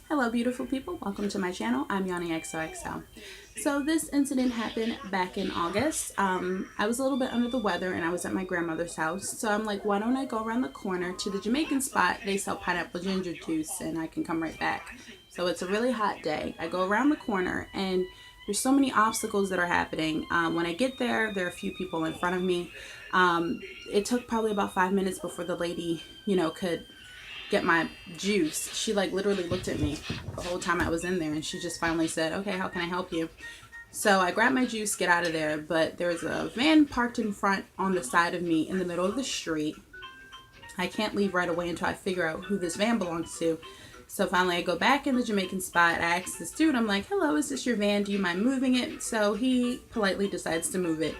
Hello beautiful people, welcome to my channel. I'm Yanni XOXO. So this incident happened back in August. I was a little bit under the weather and I was at my grandmother's house. So I'm like, why don't I go around the corner to the Jamaican spot? They sell pineapple ginger juice and I can come right back. So it's a really hot day. I go around the corner and there's so many obstacles that are happening. When I get there, there are a few people in front of me. It took probably about 5 minutes before the lady, could get my juice. She like literally looked at me the whole time I was in there and she just finally said, okay, how can I help you? So I grabbed my juice, get out of there, but there's a van parked in front on the side of me in the middle of the street. I can't leave right away until I figure out who this van belongs to. So finally I go back in the Jamaican spot. I ask this dude, I'm like, hello, is this your van? Do you mind moving it? So he politely decides to move it.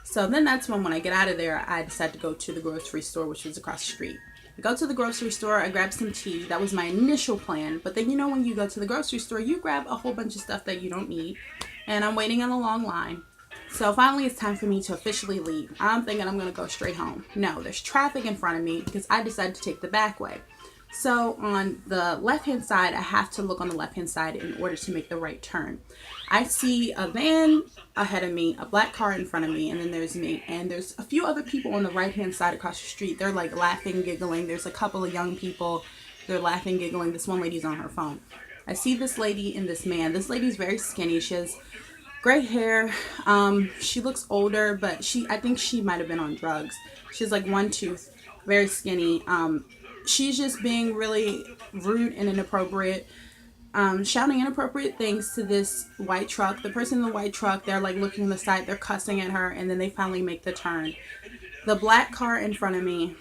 So then that's when I get out of there, I decide to go to the grocery store, which was across the street. I go to the grocery store, I grab some tea. That was my initial plan. But then, when you go to the grocery store, you grab a whole bunch of stuff that you don't need. And I'm waiting on a long line. So finally, it's time for me to officially leave. I'm thinking I'm going to go straight home. No, there's traffic in front of me because I decided to take the back way. So on the left-hand side, I have to look on the left-hand side in order to make the right turn. I see a van ahead of me, a black car in front of me, and then there's me. And there's a few other people on the right-hand side across the street. They're like laughing, giggling. There's a couple of young people. They're laughing, giggling. This one lady's on her phone. I see this lady and this man. This lady's very skinny. She has gray hair. She looks older, but I think she might have been on drugs. She has like one tooth, very skinny. She's just being really rude and inappropriate, shouting inappropriate things to this white truck. The person in the white truck, they're like looking on the side, they're cussing at her, and then they finally make the turn. The black car in front of me,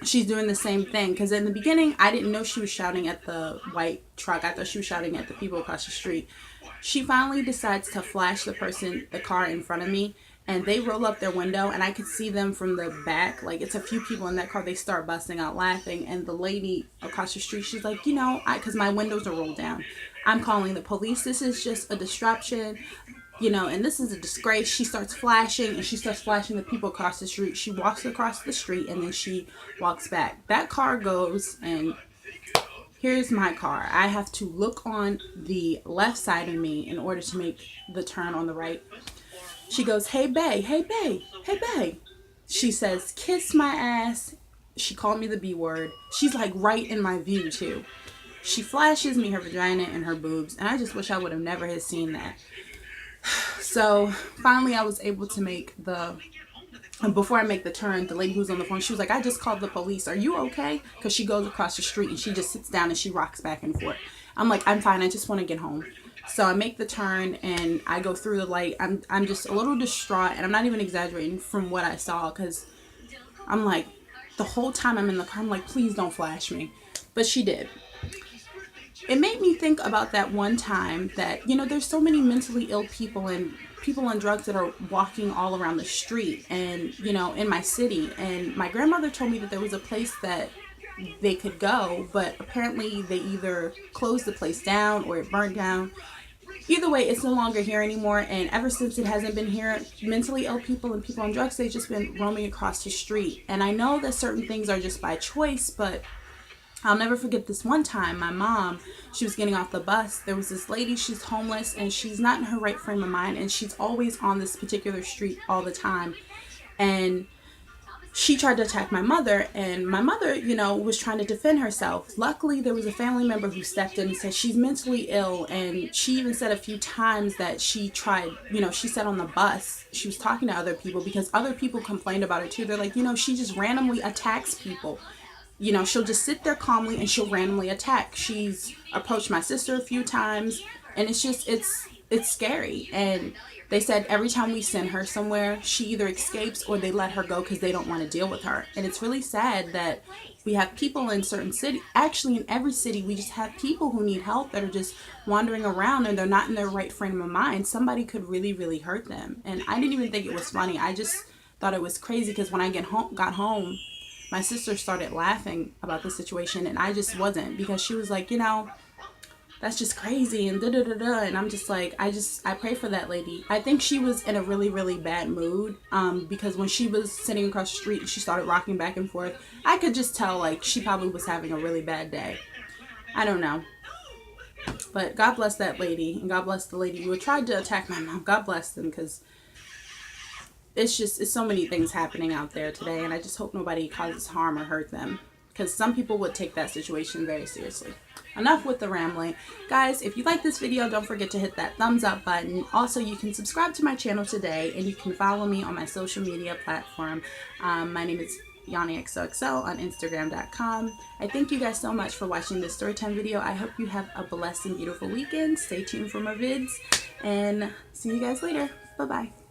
she's doing the same thing, because in the beginning I didn't know she was shouting at the white truck. I thought she was shouting at the people across the street. She finally decides to flash the car in front of me, and they roll up their window and I could see them from the back. Like, it's a few people in that car. They start busting out laughing, and the lady across the street, she's like, because my windows are rolled down, I'm calling the police. This is just a disruption, and this is a disgrace. She starts flashing, and she starts flashing the people across the street. She walks across the street and then she walks back. That car goes, and here's my car. I have to look on the left side of me in order to make the turn on the right. She goes, hey, bae, hey, bae, hey, bae. She says, kiss my ass. She called me the B word. She's like right in my view too. She flashes me her vagina and her boobs, and I just wish I would have never had seen that. So finally I was able to before I make the turn, the lady who's on the phone, she was like, I just called the police. Are you okay? Because she goes across the street and she just sits down and she rocks back and forth. I'm like, I'm fine. I just want to get home. So I make the turn and I go through the light. I'm just a little distraught, and I'm not even exaggerating from what I saw, because I'm like, the whole time I'm in the car, I'm like, please don't flash me. But she did. It made me think about that one time that, there's so many mentally ill people and people on drugs that are walking all around the street and, in my city. And my grandmother told me that there was a place that they could go, but apparently they either closed the place down or it burned down. Either way, it's no longer here anymore. And ever since it hasn't been here, mentally ill people and people on drugs, they've just been roaming across the street. And I know that certain things are just by choice, but I'll never forget this one time. My mom, she was getting off the bus. There was this lady, she's homeless and she's not in her right frame of mind, and she's always on this particular street all the time. And she tried to attack my mother, and my mother, was trying to defend herself. Luckily, there was a family member who stepped in and said she's mentally ill, and she even said a few times that she tried, she said on the bus, she was talking to other people because other people complained about her too. They're like, she just randomly attacks people. She'll just sit there calmly and she'll randomly attack. She's approached my sister a few times, and it's scary. And they said every time we send her somewhere, she either escapes or they let her go because they don't want to deal with her. And it's really sad that we have people in certain cities, actually in every city, we just have people who need help that are just wandering around and they're not in their right frame of mind. Somebody could really, really hurt them. And I didn't even think it was funny. I just thought it was crazy because when I got home, my sister started laughing about the situation, and I just wasn't, because she was like, that's just crazy and da da da da. And I'm just like, I pray for that lady. I think she was in a really, really bad mood, because when she was sitting across the street and she started rocking back and forth, I could just tell like she probably was having a really bad day. I don't know. But God bless that lady, and God bless the lady who tried to attack my mom. God bless them, because it's so many things happening out there today, and I just hope nobody causes harm or hurt them, because some people would take that situation very seriously. Enough with the rambling. Guys, if you like this video, don't forget to hit that thumbs up button. Also, you can subscribe to my channel today, and you can follow me on my social media platform. My name is YaniXOXO on Instagram.com. I thank you guys so much for watching this storytime video. I hope you have a blessed and beautiful weekend. Stay tuned for more vids, and see you guys later. Bye-bye.